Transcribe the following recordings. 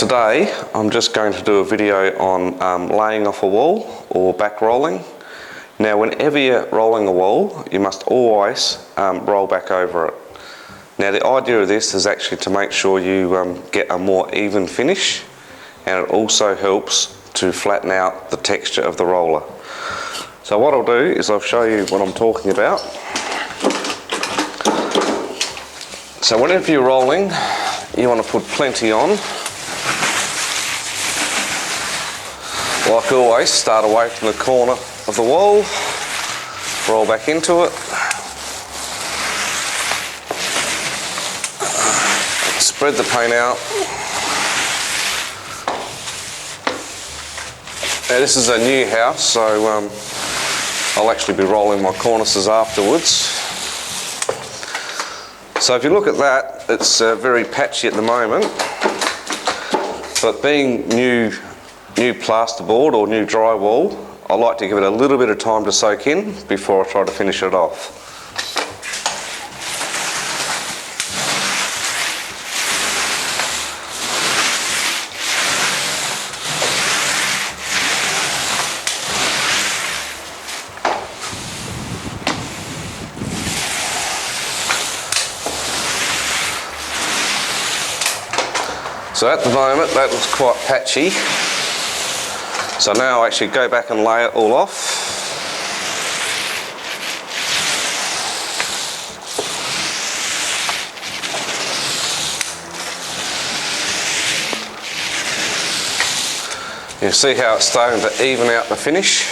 today I'm just going to do a video on laying off a wall or back rolling. Now whenever you're rolling a wall you must always roll back over it. Now the idea of this is actually to make sure you get a more even finish, and it also helps to flatten out the texture of the roller. So what I'll do is I'll show you what I'm talking about. So whenever you're rolling you want to put plenty on. Like always, start away from the corner of the wall, roll back into it, spread the paint out. Now this is a new house, so I'll actually be rolling my cornices afterwards. So if you look at that, it's very patchy at the moment, but being new plasterboard or new drywall, I like to give it a little bit of time to soak in before I try to finish it off. So at the moment that looks quite patchy. So now I actually go back and lay it all off. You see how it's starting to even out the finish.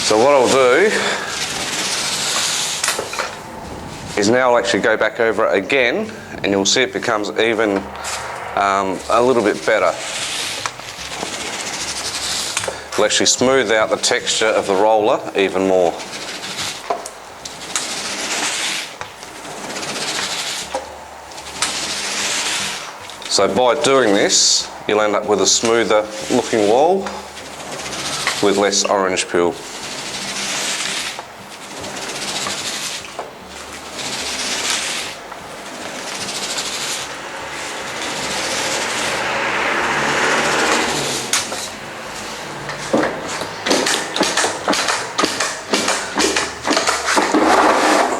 So what I'll do is now I'll actually go back over it again, and you'll see it becomes even a little bit better. It'll actually smooth out the texture of the roller even more. So by doing this, you'll end up with a smoother looking wall with less orange peel.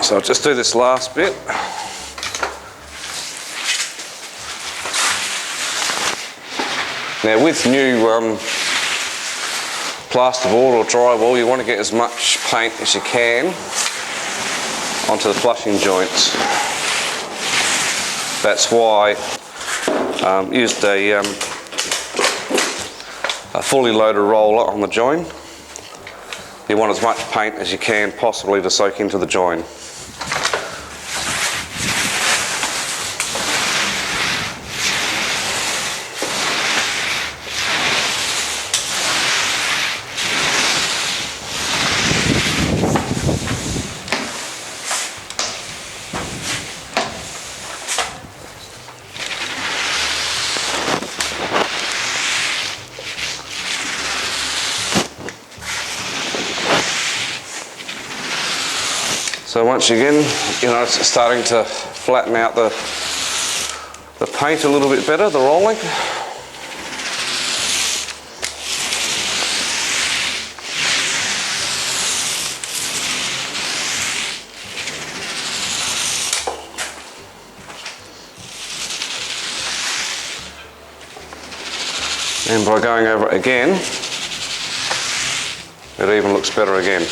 So I'll just do this last bit. Now with new plasterboard or drywall, you want to get as much paint as you can onto the flushing joints. That's why I used a fully loaded roller on the join. You want as much paint as you can possibly to soak into the join. So once again, you know, it's starting to flatten out the paint a little bit better, the rolling. And by going over it again, it even looks better again.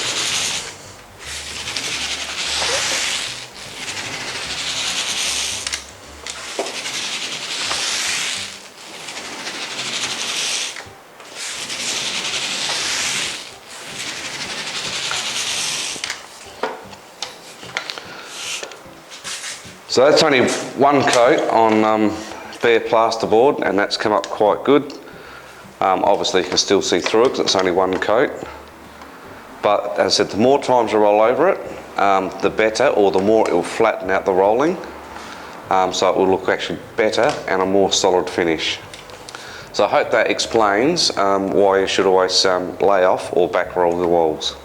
So that's only one coat on bare plasterboard, and that's come up quite good. Obviously you can still see through it because it's only one coat. But as I said, the more times you roll over it, the better, or the more it will flatten out the rolling. so it will look actually better and a more solid finish. So I hope that explains why you should always lay off or back roll the walls.